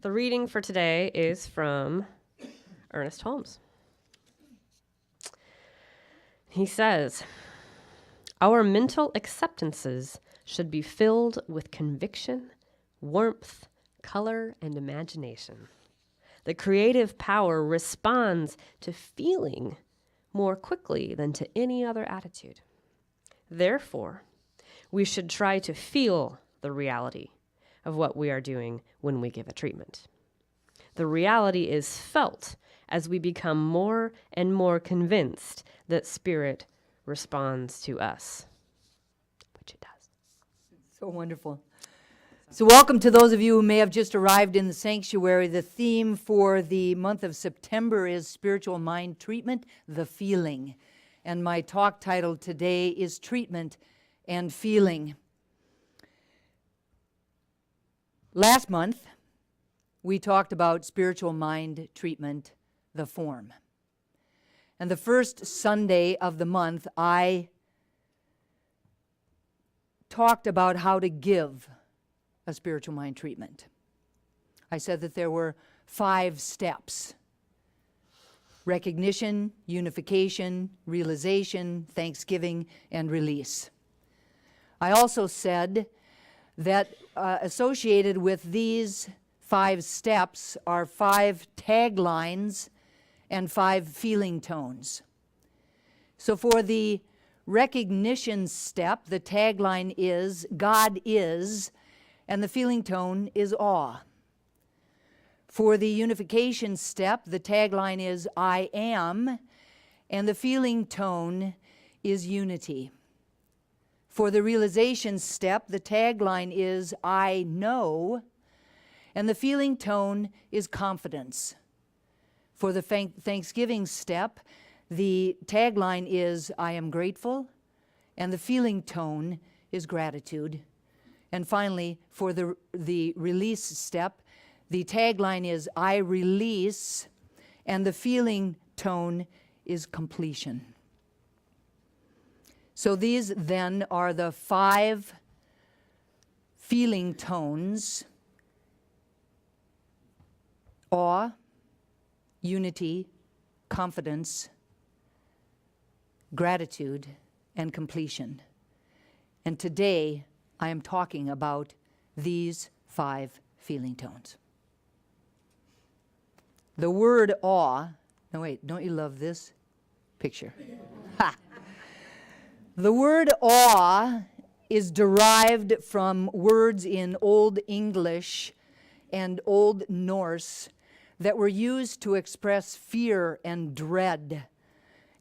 The reading for today is from Ernest Holmes. He says, "Our mental acceptances should be filled with conviction, warmth, color, and imagination. The creative power responds to feeling more quickly than to any other attitude. Therefore, we should try to feel the reality of what we are doing when we give a treatment. The reality is felt as we become more and more convinced that spirit responds to us," which it does. So wonderful. So welcome to those of you who may have just arrived in the sanctuary. The theme for the month of September is Spiritual Mind Treatment, the Feeling. And my talk title today is Treatment and Feeling. Last month, we talked about spiritual mind treatment, the form. And the first Sunday of the month, I talked about how to give a spiritual mind treatment. I said that there were 5 steps: recognition, unification, realization, thanksgiving, and release. I also said that associated with these 5 steps are 5 taglines and 5 feeling tones. So for the recognition step, the tagline is God is, and the feeling tone is awe. For the unification step, the tagline is I am, and the feeling tone is unity. For the realization step, the tagline is I know, and the feeling tone is confidence. For the Thanksgiving step, the tagline is I am grateful, and the feeling tone is gratitude. And finally, for the release step, the tagline is I release, and the feeling tone is completion. So these then are the 5 feeling tones: awe, unity, confidence, gratitude, and completion. And today, I am talking about these 5 feeling tones. The word awe, no wait, don't you love this picture? Ha! The word awe is derived from words in Old English and Old Norse that were used to express fear and dread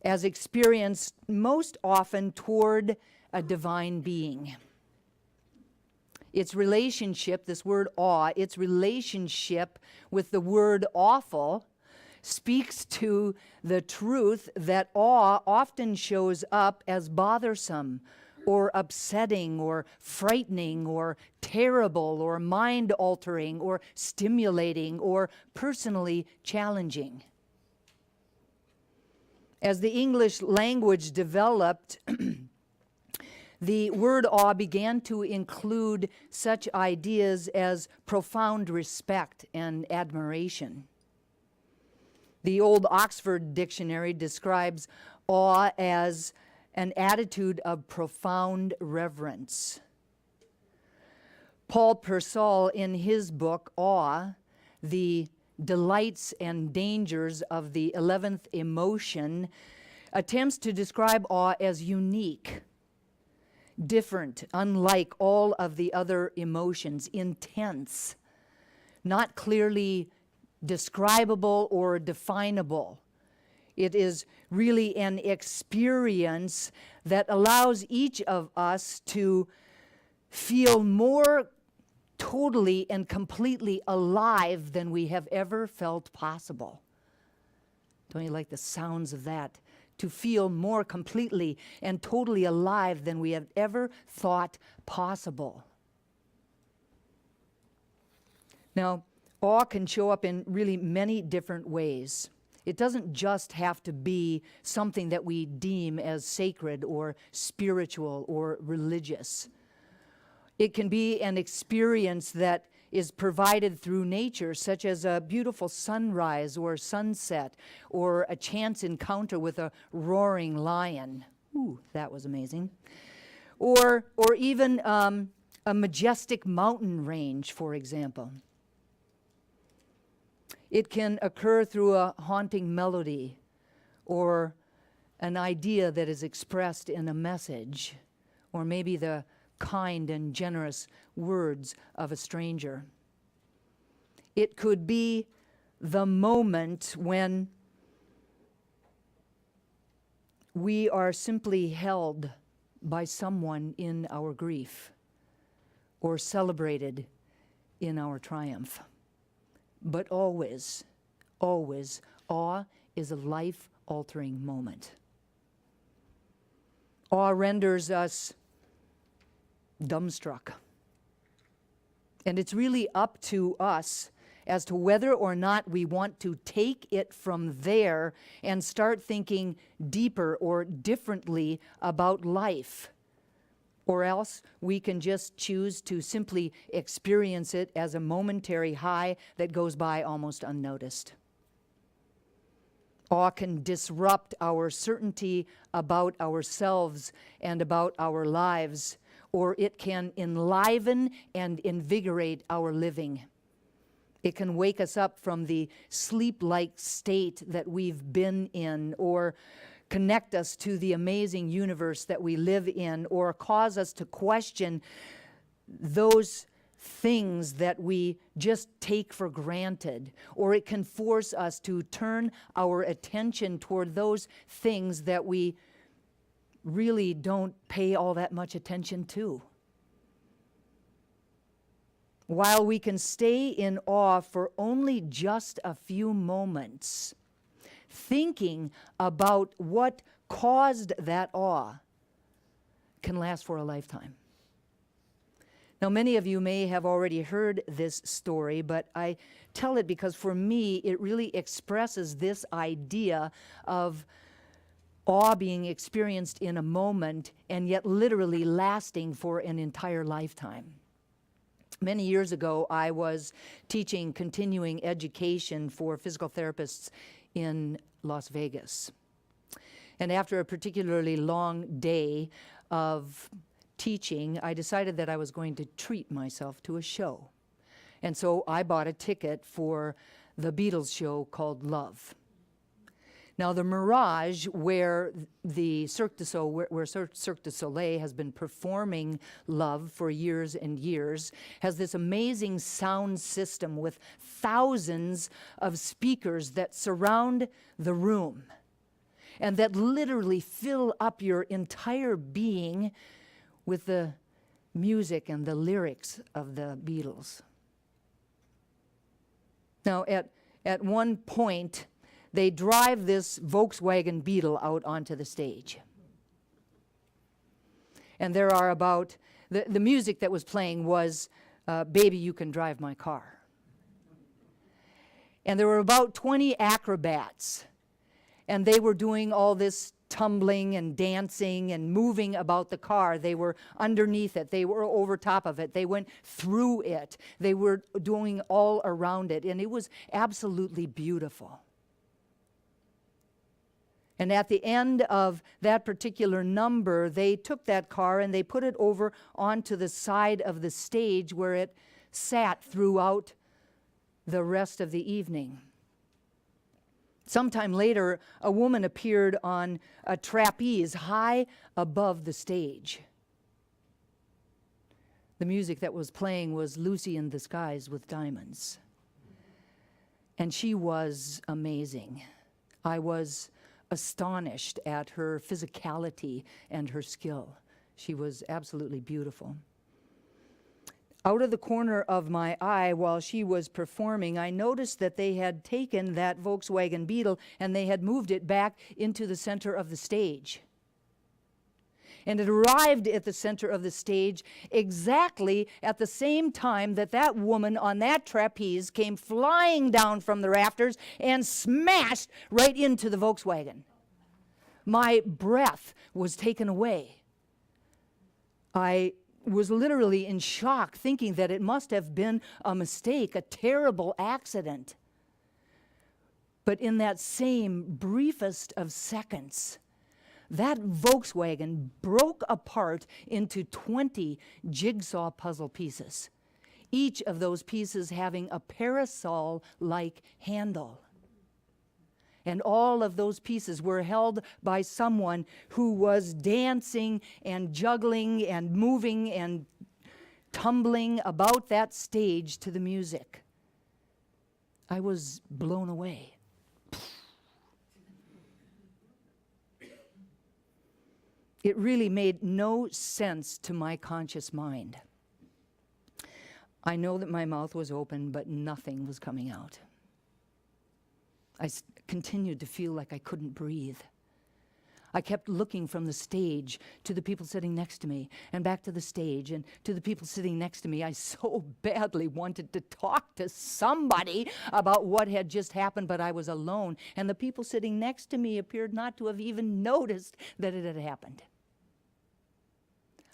as experienced most often toward a divine being. Its relationship, this word awe, its relationship with the word awful speaks to the truth that awe often shows up as bothersome or upsetting or frightening or terrible or mind-altering or stimulating or personally challenging. As the English language developed, the word awe began to include such ideas as profound respect and admiration. The Old Oxford Dictionary describes awe as an attitude of profound reverence. Paul Purcell, in his book, Awe, the delights and dangers of the 11th emotion, attempts to describe awe as unique, different, unlike all of the other emotions, intense, not clearly describable or definable. It is really an experience that allows each of us to feel more totally and completely alive than we have ever felt possible. Don't you like the sounds of that? To feel more completely and totally alive than we have ever thought possible. Now, awe can show up in really many different ways. It doesn't just have to be something that we deem as sacred or spiritual or religious. It can be an experience that is provided through nature, such as a beautiful sunrise or sunset, or a chance encounter with a roaring lion. Ooh, that was amazing. Or even a majestic mountain range, for example. It can occur through a haunting melody or an idea that is expressed in a message, or maybe the kind and generous words of a stranger. It could be the moment when we are simply held by someone in our grief or celebrated in our triumph. But always, always, awe is a life-altering moment. Awe renders us dumbstruck. And it's really up to us as to whether or not we want to take it from there and start thinking deeper or differently about life. Or else we can just choose to simply experience it as a momentary high that goes by almost unnoticed. Awe can disrupt our certainty about ourselves and about our lives, or it can enliven and invigorate our living. It can wake us up from the sleep-like state that we've been in, or connect us to the amazing universe that we live in, or cause us to question those things that we just take for granted, or it can force us to turn our attention toward those things that we really don't pay all that much attention to. While we can stay in awe for only just a few moments, thinking about what caused that awe can last for a lifetime. Now, many of you may have already heard this story, but I tell it because for me, it really expresses this idea of awe being experienced in a moment and yet literally lasting for an entire lifetime. Many years ago, I was teaching continuing education for physical therapists in Las Vegas. And after a particularly long day of teaching, I decided that I was going to treat myself to a show. And so I bought a ticket for the Beatles show called Love. Now, the Mirage, where the Cirque du Soleil has been performing Love for years and years, has this amazing sound system with thousands of speakers that surround the room and that literally fill up your entire being with the music and the lyrics of the Beatles. Now, at one point, they drive this Volkswagen Beetle out onto the stage. And there are about, the music that was playing was, Baby, You Can Drive My Car. And there were about 20 acrobats. And they were doing all this tumbling and dancing and moving about the car. They were underneath it. They were over top of it. They went through it. They were doing all around it. And it was absolutely beautiful. And at the end of that particular number, they took that car and they put it over onto the side of the stage where it sat throughout the rest of the evening. Sometime later, a woman appeared on a trapeze high above the stage. The music that was playing was Lucy in the Skies with Diamonds. And she was amazing. I was astonished at her physicality and her skill. She was absolutely beautiful. Out of the corner of my eye while she was performing, I noticed that they had taken that Volkswagen Beetle and they had moved it back into the center of the stage. And it arrived at the center of the stage exactly at the same time that that woman on that trapeze came flying down from the rafters and smashed right into the Volkswagen. My breath was taken away. I was literally in shock, thinking that it must have been a mistake, a terrible accident. But in that same briefest of seconds, that Volkswagen broke apart into 20 jigsaw puzzle pieces, each of those pieces having a parasol-like handle. And all of those pieces were held by someone who was dancing and juggling and moving and tumbling about that stage to the music. I was blown away. It really made no sense to my conscious mind. I know that my mouth was open, but nothing was coming out. I continued to feel like I couldn't breathe. I kept looking from the stage to the people sitting next to me, and back to the stage and to the people sitting next to me. I so badly wanted to talk to somebody about what had just happened, but I was alone, and the people sitting next to me appeared not to have even noticed that it had happened.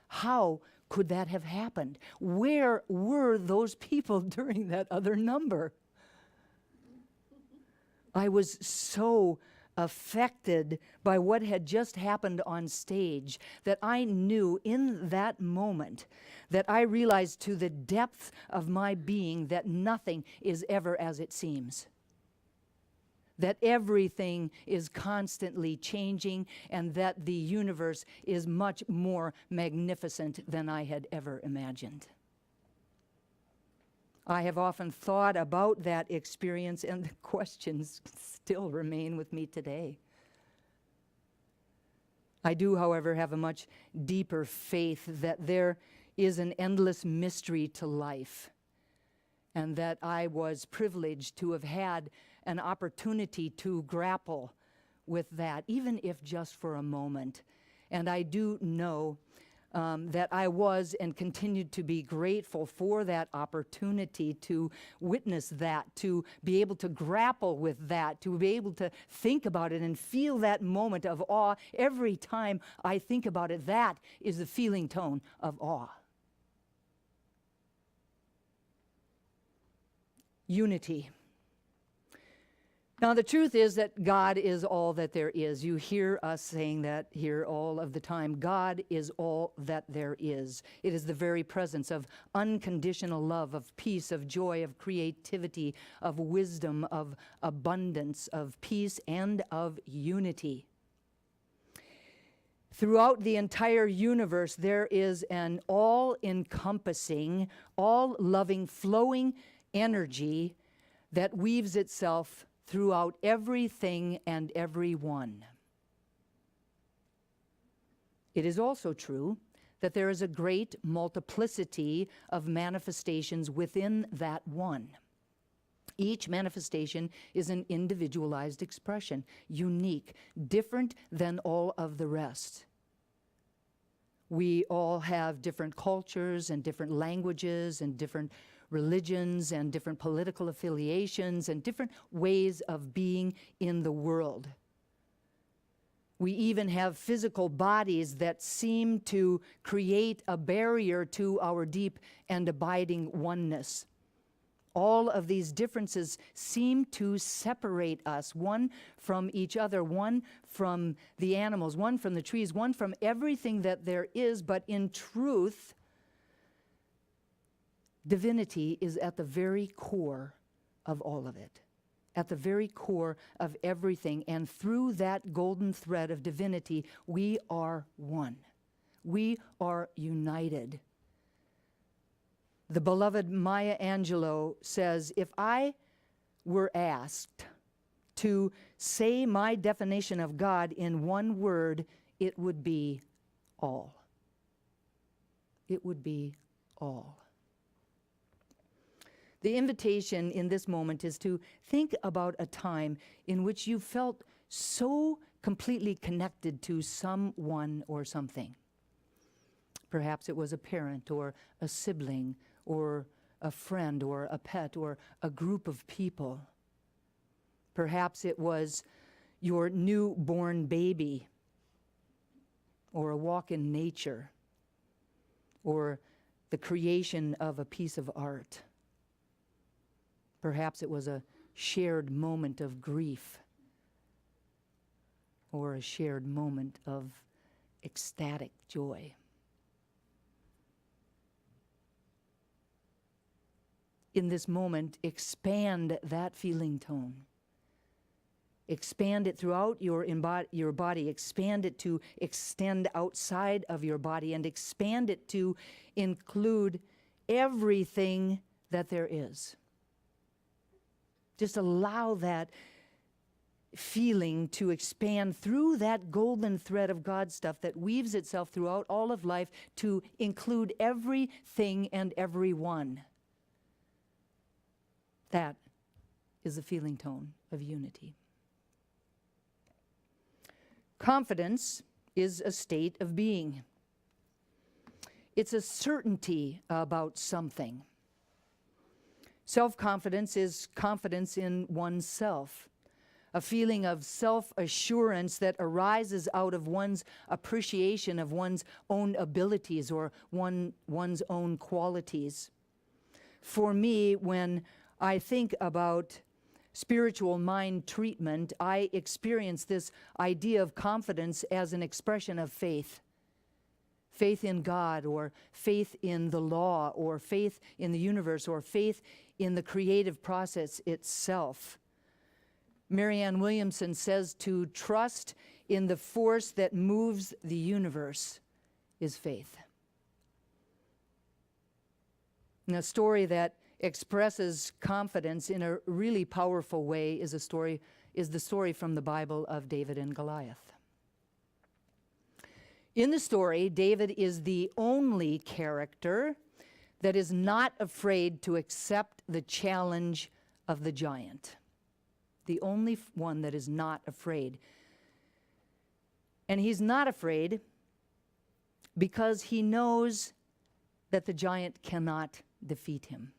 How could that have happened? Where were those people during that other number? I was so affected by what had just happened on stage that I knew in that moment that I realized to the depth of my being that nothing is ever as it seems. That everything is constantly changing and that the universe is much more magnificent than I had ever imagined. I have often thought about that experience, and the questions still remain with me today. I do, however, have a much deeper faith that there is an endless mystery to life, and that I was privileged to have had an opportunity to grapple with that, even if just for a moment. And I do know that I was and continued to be grateful for that opportunity to witness that, to be able to grapple with that, to be able to think about it and feel that moment of awe. Every time I think about it, that is the feeling tone of awe. Unity. Now, the truth is that God is all that there is. You hear us saying that here all of the time. God is all that there is. It is the very presence of unconditional love, of peace, of joy, of creativity, of wisdom, of abundance, of peace, and of unity. Throughout the entire universe, there is an all-encompassing, all-loving, flowing energy that weaves itself throughout everything and everyone. It is also true that there is a great multiplicity of manifestations within that one. Each manifestation is an individualized expression, unique, different than all of the rest. We all have different cultures and different languages and different religions and different political affiliations and different ways of being in the world. We even have physical bodies that seem to create a barrier to our deep and abiding oneness. All of these differences seem to separate us, one from each other, one from the animals, one from the trees, one from everything that there is, but in truth, divinity is at the very core of all of it, at the very core of everything. And through that golden thread of divinity, we are one. We are united. The beloved Maya Angelou says, if I were asked to say my definition of God in one word, it would be all. It would be all. The invitation in this moment is to think about a time in which you felt so completely connected to someone or something. Perhaps it was a parent or a sibling or a friend or a pet or a group of people. Perhaps it was your newborn baby or a walk in nature. or the creation of a piece of art. Perhaps it was a shared moment of grief or a shared moment of ecstatic joy. In this moment, expand that feeling tone. Expand it throughout your body. Expand it to extend outside of your body, and expand it to include everything that there is. Just allow that feeling to expand through that golden thread of God stuff that weaves itself throughout all of life to include everything and everyone. That is the feeling tone of unity. Confidence is a state of being. It's a certainty about something. Self-confidence is confidence in oneself, a feeling of self-assurance that arises out of one's appreciation of one's own abilities or one's own qualities. For me, when I think about spiritual mind treatment, I experience this idea of confidence as an expression of faith. Faith in God, or faith in the law, or faith in the universe, or faith in the creative process itself. Marianne Williamson says to trust in the force that moves the universe is faith. And a story that expresses confidence in a really powerful way is the story from the Bible of David and Goliath. In the story, David is the only character that is not afraid to accept the challenge of the giant. The only one that is not afraid. And he's not afraid because he knows that the giant cannot defeat him.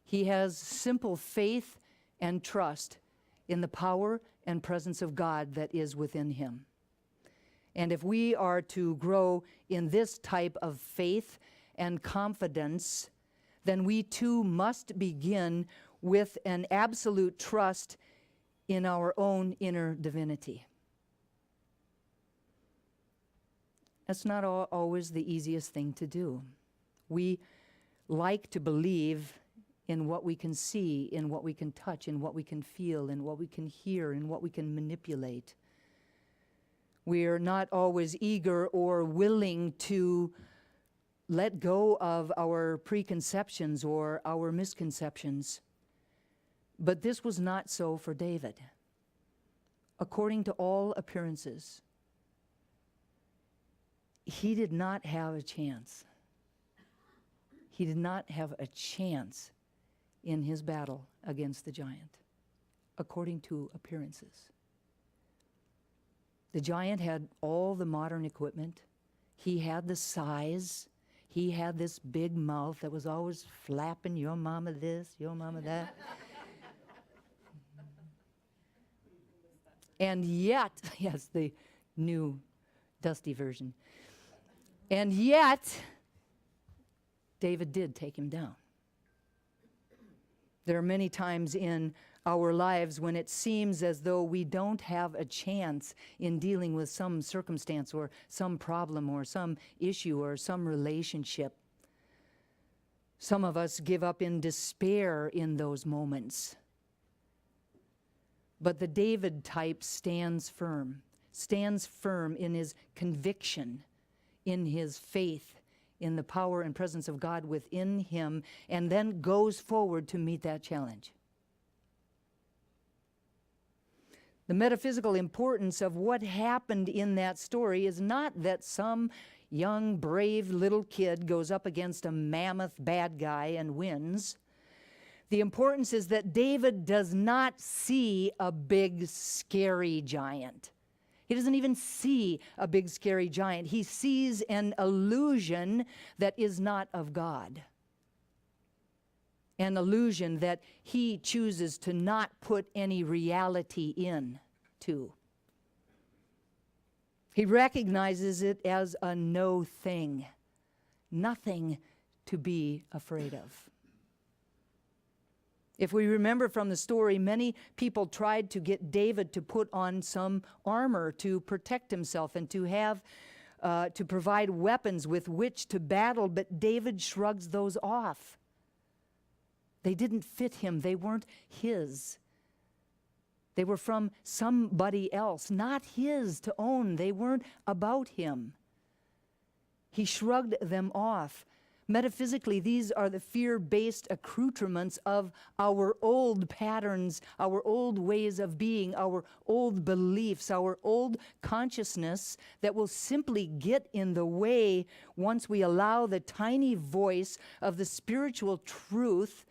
He has simple faith and trust in the power and presence of God that is within him. And if we are to grow in this type of faith and confidence, then we too must begin with an absolute trust in our own inner divinity. That's not always the easiest thing to do. We like to believe in what we can see, in what we can touch, in what we can feel, in what we can hear, in what we can manipulate. We are not always eager or willing to let go of our preconceptions or our misconceptions. But this was not so for David. According to all appearances, he did not have a chance. He did not have a chance in his battle against the giant, according to appearances. The giant had all the modern equipment. He had the size. He had this big mouth that was always flapping, your mama this, your mama that. And yet, yes, the new dusty version. And yet, David did take him down. There are many times in our lives when it seems as though we don't have a chance in dealing with some circumstance or some problem or some issue or some relationship. Some of us give up in despair in those moments. But the David type stands firm in his conviction, in his faith, in the power and presence of God within him, and then goes forward to meet that challenge. The metaphysical importance of what happened in that story is not that some young, brave little kid goes up against a mammoth bad guy and wins. The importance is that David does not see a big, scary giant. He doesn't even see a big, scary giant. He sees an illusion that is not of God. An illusion that he chooses to not put any reality in to. He recognizes it as a no thing, nothing to be afraid of. If we remember from the story, many people tried to get David to put on some armor to protect himself and to have to provide weapons with which to battle, but David shrugs those off. They didn't fit him. They weren't his. They were from somebody else, not his to own. They weren't about him. He shrugged them off. Metaphysically, these are the fear-based accoutrements of our old patterns, our old ways of being, our old beliefs, our old consciousness that will simply get in the way once we allow the tiny voice of the spiritual truth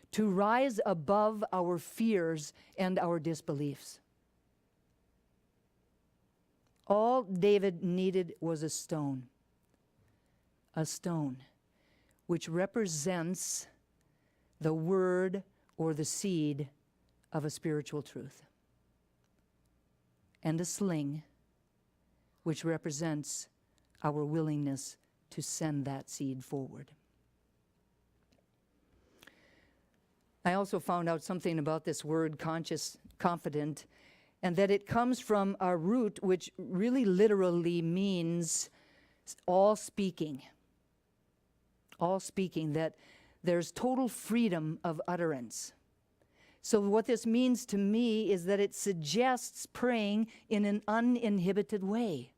to rise above our fears and our disbeliefs. All David needed was a stone, which represents the word or the seed of a spiritual truth, and a sling, which represents our willingness to send that seed forward. I also found out something about this word, conscious, confident, and that it comes from a root which really literally means all speaking. All speaking, that there's total freedom of utterance. So what this means to me is that it suggests praying in an uninhibited way,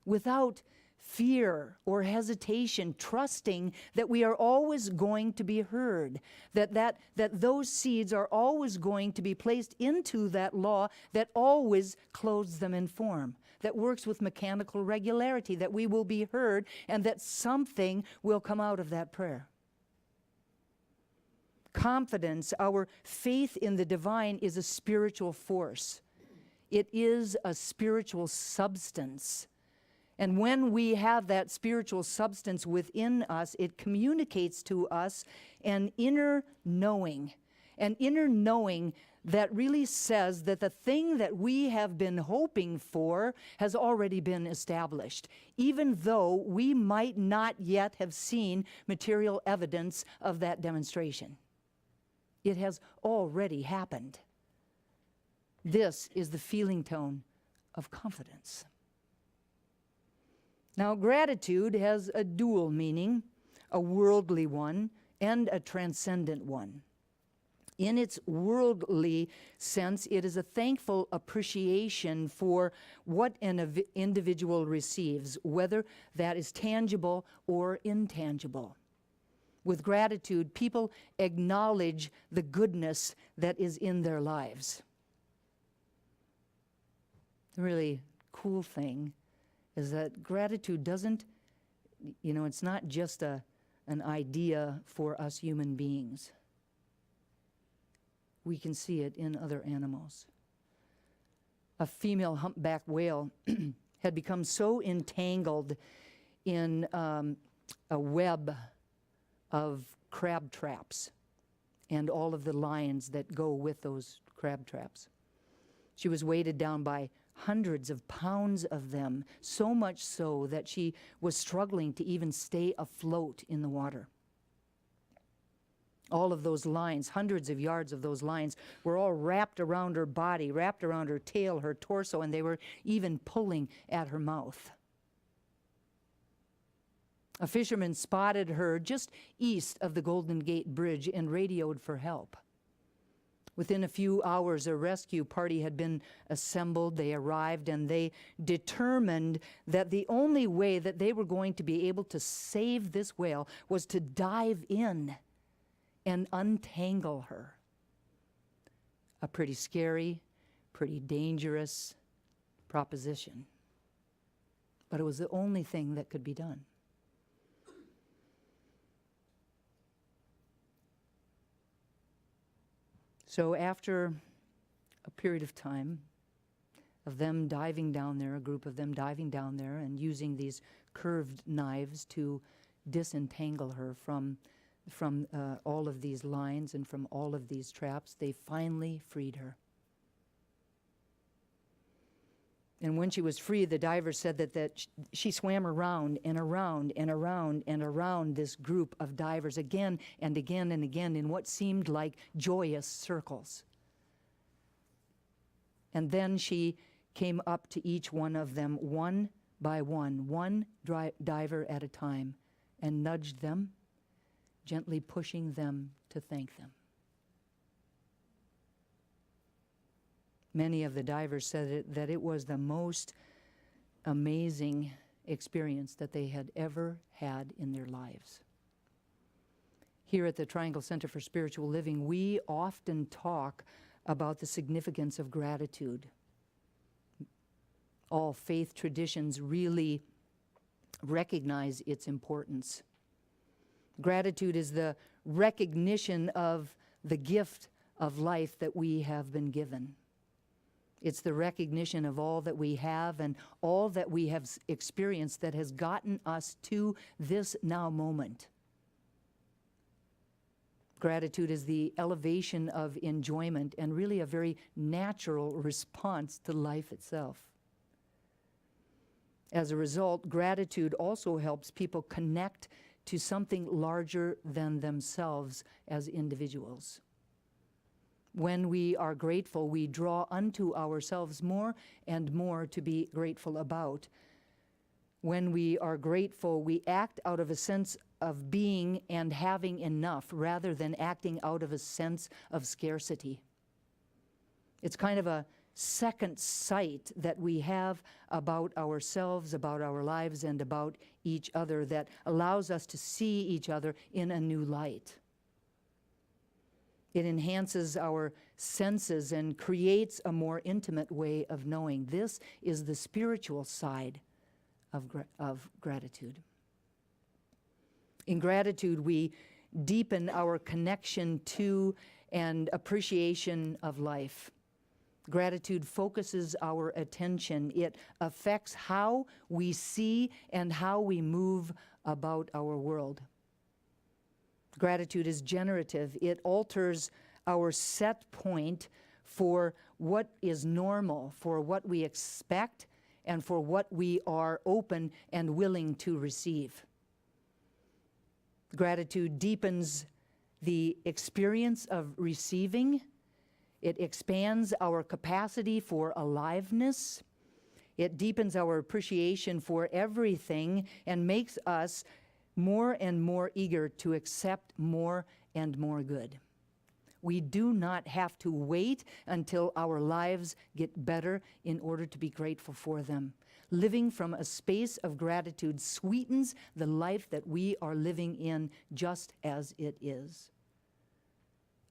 without fear or hesitation, trusting that we are always going to be heard, that those seeds are always going to be placed into that law that always clothes them in form, that works with mechanical regularity, that we will be heard, and that something will come out of that prayer. Confidence, our faith in the divine, is a spiritual force. It is a spiritual substance. And when we have that spiritual substance within us, it communicates to us an inner knowing that really says that the thing that we have been hoping for has already been established, even though we might not yet have seen material evidence of that demonstration. It has already happened. This is the feeling tone of confidence. Now, gratitude has a dual meaning, a worldly one and a transcendent one. In its worldly sense, it is a thankful appreciation for what an individual receives, whether that is tangible or intangible. With gratitude, people acknowledge the goodness that is in their lives. The really cool thing is that gratitude doesn't, it's not just an idea for us human beings. We can see it in other animals. A female humpback whale had become so entangled in a web of crab traps and all of the lines that go with those crab traps. She was weighted down by hundreds of pounds of them, so much so that she was struggling to even stay afloat in the water. All of those lines, hundreds of yards of those lines, were all wrapped around her body, wrapped around her tail, her torso, and they were even pulling at her mouth. A fisherman spotted her just east of the Golden Gate Bridge and radioed for help. Within a few hours, a rescue party had been assembled. They arrived, and they determined that the only way that they were going to be able to save this whale was to dive in and untangle her. A pretty scary, pretty dangerous proposition. But it was the only thing that could be done. So after a period of time of them diving down there, a group of them diving down there and using these curved knives to disentangle her from all of these lines and from all of these traps, they finally freed her. And when she was free, the diver said that she swam around and around and around and around this group of divers again and again and again in what seemed like joyous circles. And then she came up to each one of them one by one diver at a time, and nudged them, gently pushing them to thank them. Many of the divers said that it was the most amazing experience that they had ever had in their lives. Here at the Triangle Center for Spiritual Living, we often talk about the significance of gratitude. All faith traditions really recognize its importance. Gratitude is the recognition of the gift of life that we have been given. It's the recognition of all that we have and all that we have experienced that has gotten us to this now moment. Gratitude is the elevation of enjoyment and really a very natural response to life itself. As a result, gratitude also helps people connect to something larger than themselves as individuals. When we are grateful, we draw unto ourselves more and more to be grateful about. When we are grateful, we act out of a sense of being and having enough rather than acting out of a sense of scarcity. It's kind of a second sight that we have about ourselves, about our lives, and about each other that allows us to see each other in a new light. It enhances our senses and creates a more intimate way of knowing. This is the spiritual side of gratitude. In gratitude, we deepen our connection to and appreciation of life. Gratitude focuses our attention. It affects how we see and how we move about our world. Gratitude is generative. It alters our set point for what is normal, for what we expect, and for what we are open and willing to receive. Gratitude deepens the experience of receiving. It expands our capacity for aliveness. It deepens our appreciation for everything and makes us more and more eager to accept more and more good. We do not have to wait until our lives get better in order to be grateful for them. Living from a space of gratitude sweetens the life that we are living in just as it is.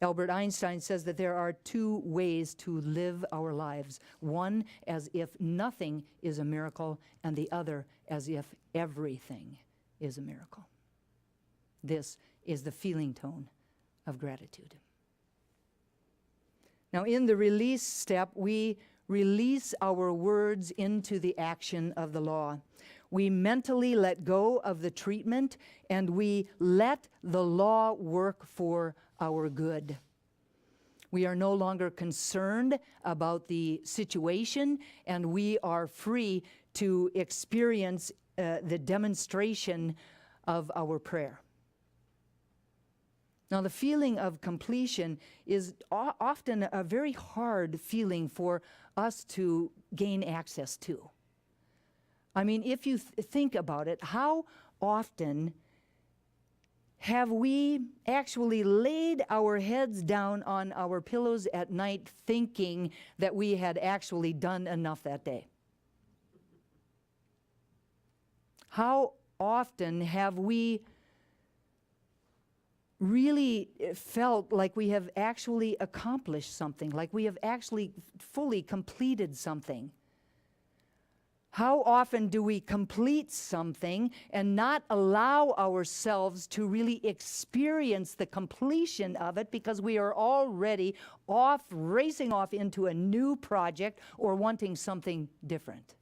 Albert Einstein says that there are two ways to live our lives. One as if nothing is a miracle, and the other as if everything is a miracle. This is the feeling tone of gratitude. Now, in the release step, we release our words into the action of the law. We mentally let go of the treatment, and we let the law work for our good. We are no longer concerned about the situation, and we are free to experience the demonstration of our prayer. Now, the feeling of completion is often a very hard feeling for us to gain access to. I mean, if you think about it, how often have we actually laid our heads down on our pillows at night thinking that we had actually done enough that day? How often have we really felt like we have actually accomplished something, like we have actually fully completed something? How often do we complete something and not allow ourselves to really experience the completion of it because we are already racing off into a new project or wanting something different?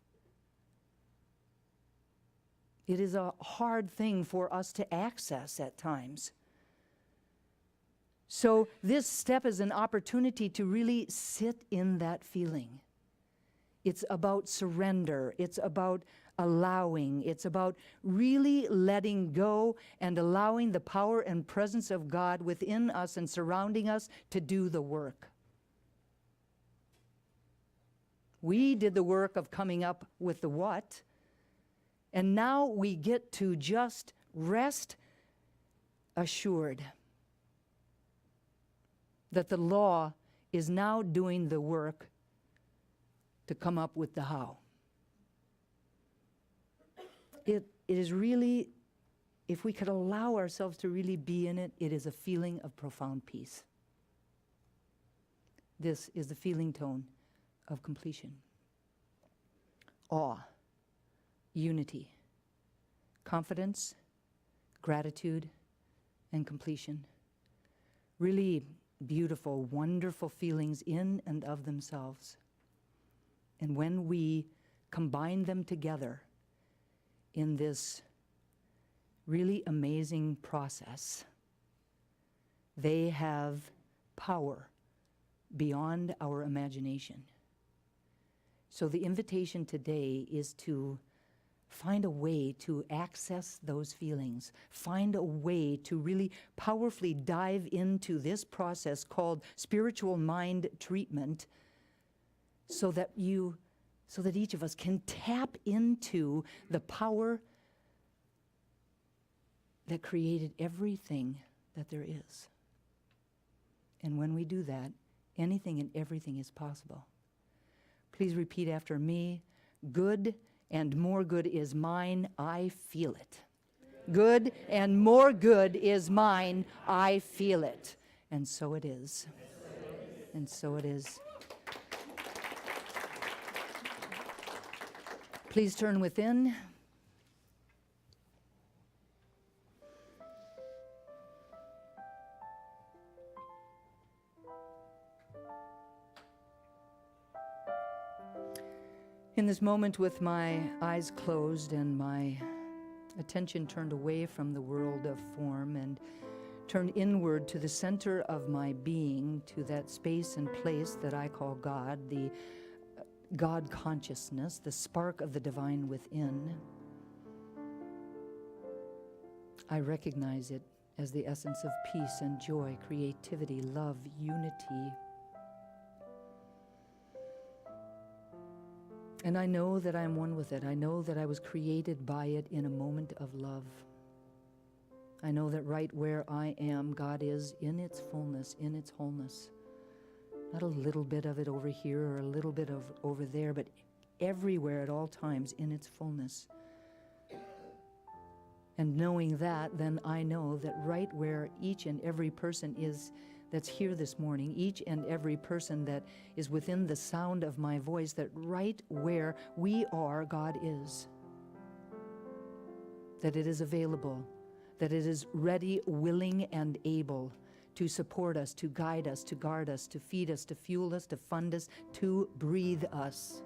It is a hard thing for us to access at times. So this step is an opportunity to really sit in that feeling. It's about surrender. It's about allowing. It's about really letting go and allowing the power and presence of God within us and surrounding us to do the work. We did the work of coming up with the what, and now we get to just rest assured that the law is now doing the work to come up with the how. It is really, if we could allow ourselves to really be in it, it is a feeling of profound peace. This is the feeling tone of completion. Awe, unity, confidence, gratitude, and completion. Really beautiful, wonderful feelings in and of themselves. And when we combine them together in this really amazing process, they have power beyond our imagination. So the invitation today is to find a way to access those feelings, find a way to really powerfully dive into this process called spiritual mind treatment, so that each of us can tap into the power that created everything that there is. And when we do that, anything and everything is possible. Please repeat after me. Good and more good is mine, I feel it. Good and more good is mine, I feel it. And so it is. And so it is. Please turn within. In this moment, with my eyes closed and my attention turned away from the world of form and turned inward to the center of my being, to that space and place that I call God, the God consciousness, the spark of the divine within, I recognize it as the essence of peace and joy, creativity, love, unity. And I know that I am one with it. I know that I was created by it in a moment of love. I know that right where I am, God is in its fullness, in its wholeness. Not a little bit of it over here or a little bit of over there, but everywhere at all times in its fullness. And knowing that, then I know that right where each and every person is that's here this morning, each and every person that is within the sound of my voice, that right where we are, God is. That it is available, that it is ready, willing, and able to support us, to guide us, to guard us, to feed us, to fuel us, to fund us, to breathe us.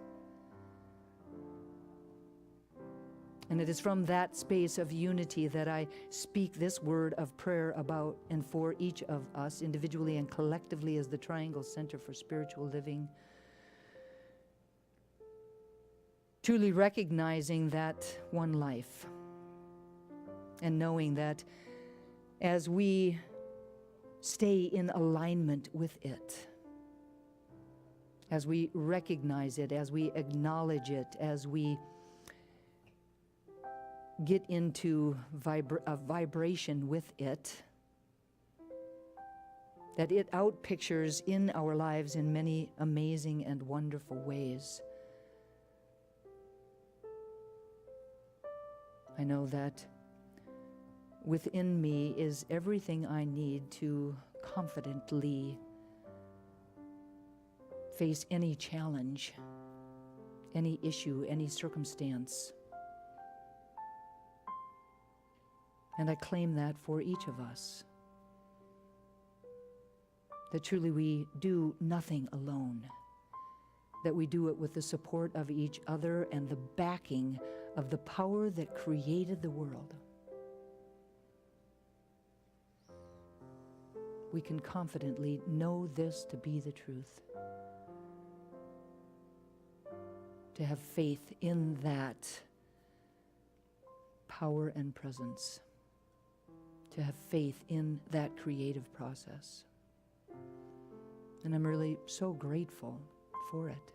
And it is from that space of unity that I speak this word of prayer about and for each of us, individually and collectively, as the Triangle Center for Spiritual Living. Truly recognizing that one life and knowing that as we stay in alignment with it, as we recognize it, as we acknowledge it, as we get into a vibration with it, that it outpictures in our lives in many amazing and wonderful ways. I know that within me is everything I need to confidently face any challenge, any issue, any circumstance. And I claim that for each of us. That truly we do nothing alone. That we do it with the support of each other and the backing of the power that created the world. We can confidently know this to be the truth. to have faith in that power and presence, to have faith in that creative process. And I'm really so grateful for it.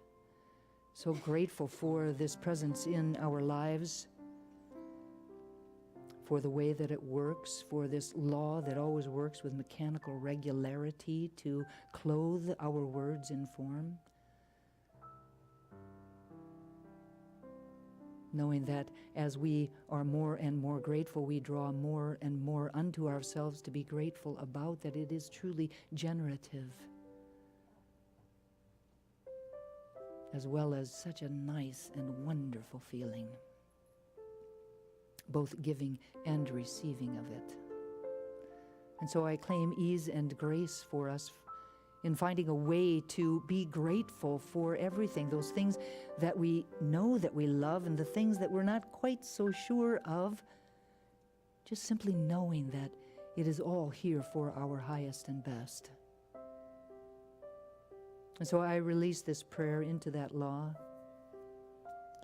So grateful for this presence in our lives, for the way that it works, for this law that always works with mechanical regularity to clothe our words in form. Knowing that as we are more and more grateful, we draw more and more unto ourselves to be grateful about, that it is truly generative, as well as such a nice and wonderful feeling, both giving and receiving of it. And so I claim ease and grace for us in finding a way to be grateful for everything, those things that we know that we love and the things that we're not quite so sure of, just simply knowing that it is all here for our highest and best. And so I release this prayer into that law,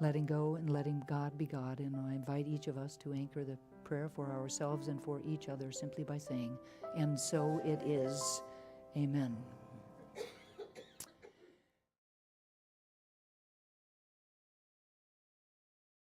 letting go and letting God be God. And I invite each of us to anchor the prayer for ourselves and for each other simply by saying, "And so it is. Amen."